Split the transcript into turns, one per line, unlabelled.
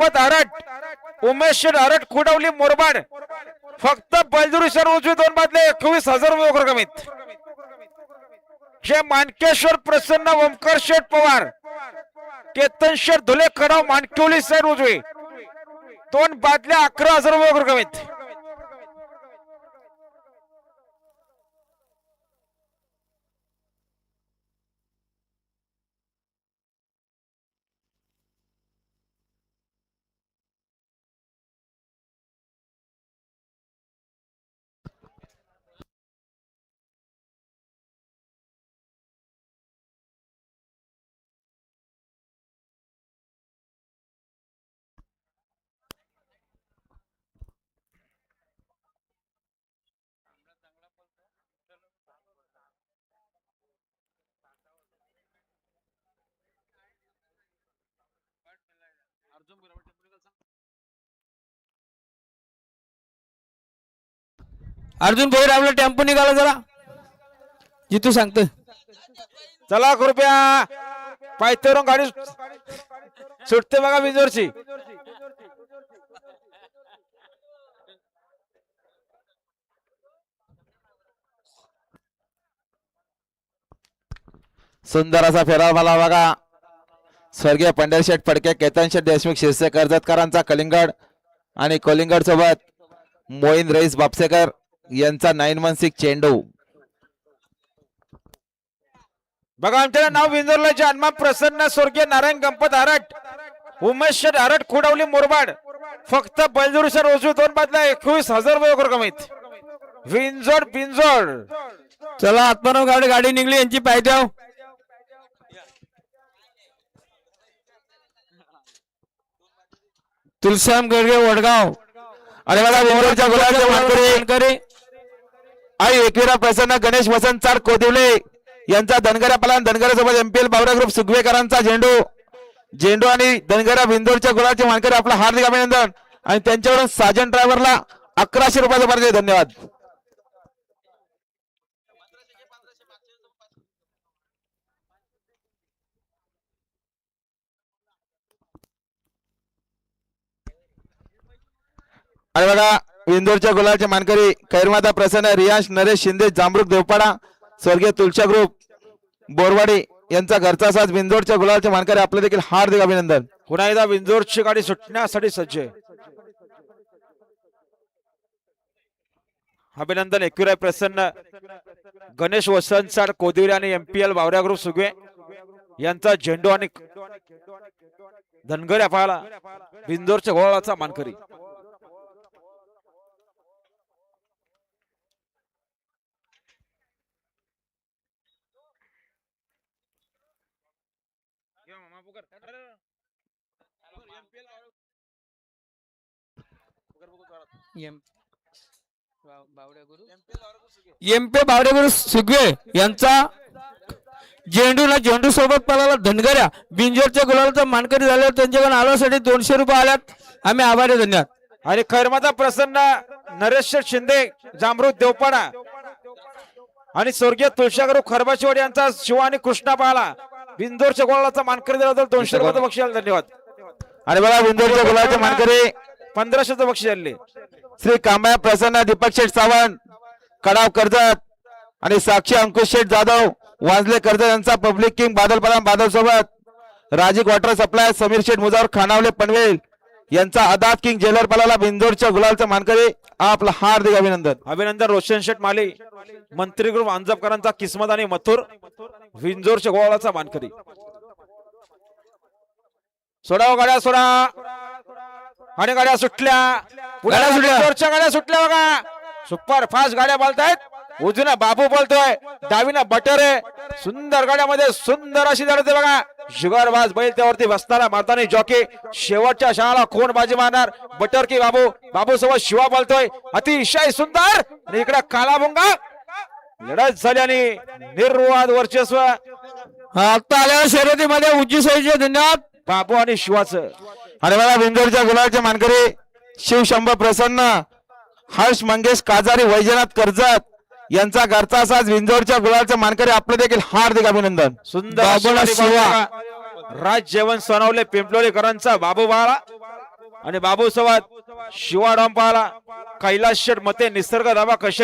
गणपत आरट उमेश आरट खुडवली मोरबाड फक्त बैलजुरी सर उजवी दोन बादले 21,000 रुपये रकमेत हे मानकेश्वर प्रसन्न ओमकार शेठ पवार केतन शेठ धुले खडाव मानकिवली सर उजवी दोन बादल्या 11,000 रुपये रकमेत
अर्जुन भोईर आपला टेम्पो निघाला जरा जितू सांगतो
चला कृपया पायथरून गाडी सुटते बघा बिंजोरची
सुंदर असा फेरा मला बघा स्वर्गीय पंढर शेठ फडके केतन शेठ देशमुख शिरसे कर्जतकरांचा कलिंगड आणि कोलिंगड सोबत मोईन रईस बापसेकर यांचा 916 चेंडू
बघा आमच्या नाव बिंजोरला जन्मा प्रसन्न स्वर्गीय नारायण गणपत आरट उमेश आरट खुडवली मोरबाड फक्त बैलजुरी सर उजवी दोन बादल्या 21,000 रुपये रकमेत विंजोड बिंजोड
चला आत्माराव गाडी गाडी निघली यांची पाय द्याव तुलसाम गडगे वडगाव
आणि मला बिंदूरच्या गुलाबच्या मानकरी आई एकविरा प्रसन्न गणेश वसंत चार कोदिवले यांचा धनगऱ्या पलान धनगऱ्यासोबत एमपीएल बावरा ग्रुप सुगवेकरांचा झेंडू आणि धनगऱ्या बिंदूरच्या गुलाबचे मानकरी आपलं हार्दिक अभिनंदन आणि त्यांच्याकडून साजन ड्रायव्हरला 1100 रुपयाचा पारितोषिक धन्यवाद. आणि बघा बिंदूरच्या गुलाबचे मानकरी खैरमाता प्रसन्न रियांश नरेश शिंदे जांभरूक देवपाडा स्वर्गीय तुलचा ग्रुप बोरवाडी यांचा घरचा साज बिंदोरच्या गुलाबचे मानकरी आपलं देखील हार्दिक अभिनंदन.
पुन्हा एकदा बिंजोरची गाडी सुटण्यासाठी सज्ज आहे. अभिनंदन एकविराय प्रसन्न गणेश वसंत साड कोदिवरे आणि एमपीएल बावऱ्या ग्रुप सुगवे यांचा झेंडू आणि धनगऱ्या पाहाला बिंदोरच्या गोळाचा मानकरी.
एमपे बावडेगुरु सुगवे यांचा झेंडू सोबत पळाला धनगऱ्या बिंजोरच्या गुलाबाचा मानकरी झाल्यावर त्यांच्याकडून आलोसाठी 200 रुपये आल्यात. आम्ही आभारी धन्यवाद.
आणि खैरमाता प्रसन्न नरेश शिंदे जांभरूक देवपाडा आणि स्वर्गीय तुळशागुरु खरबाचीवाडी यांचा शिव आणि कृष्णा पाहाला बिंदोरच्या गोळाचा मानकरी दिला तर 200 रुपयाचं बक्षीस आलं. धन्यवाद.
आणि बघा बिंदोरच्या गुलाबचे मानकरी
1500चं बक्षीस आले.
श्री कांबा प्रसन्न दीपक शेठ सावंत कडाव कर्जत आणि साक्षी अंकुश शेठ जाधव वाजले कर्जत यांचा पब्लिक किंग बादल सोबत राजिक वॉटर सप्लाय समीर शेठ मुजावर खानावले पनवेल यांचा आदात किंग जेलर पलाला बिंदोरच्या गुलालचा मानकरी आपलं हार्दिक अभिनंदन.
अभिनंदन रोशन शेठ माली मंत्री ग्रुप अंजपकरांचा किस्मत आणि मथुर बिंजोरच्या गोळाचा मानकरी. सोडा गाड्या सोडा आणि गाड्या सुटल्या गाड्या सुटल्या बघा. सुपर फास्ट गाड्या बोलतायत. उजवीना बाबू बोलतोय डावीना बटर आहे. सुंदर गाड्यामध्ये सुंदर अशी लढते बघा. जुगारबाज बैल त्यावरती बसणारा मारताना जॉकी शेवटच्या शाळाला कोण बाजी मारणार बटर की बाबू सोबत शिवा बोलतोय अतिशय सुंदर. आणि इकडे कालाभुंगा लढत झाली आणि निर्वाद वर्चस्व
आता आल्या शर्यतीमध्ये उज्जी सोयीचे धन्यवाद
बाबू आणि शिवाचं.
आणि मला बिंदोरच्या गुलाबचे मानकरी शिवशंभ प्रसन्न हर्ष मंगेश काजारी वैजनाथ कर्जत यांचा घरचा साज बिंदोरच्या गुलाबच्या मानकरी आपलं देखील हार्दिक अभिनंदन.
सुंदर शिवा राज जेवण सोनवले पिंपलोलीकरांचा बाबू बाळा आणि बाबू सवाद शिवा डॉम पाहला कैलास शेठ मते निसर्ग दाबा कशेल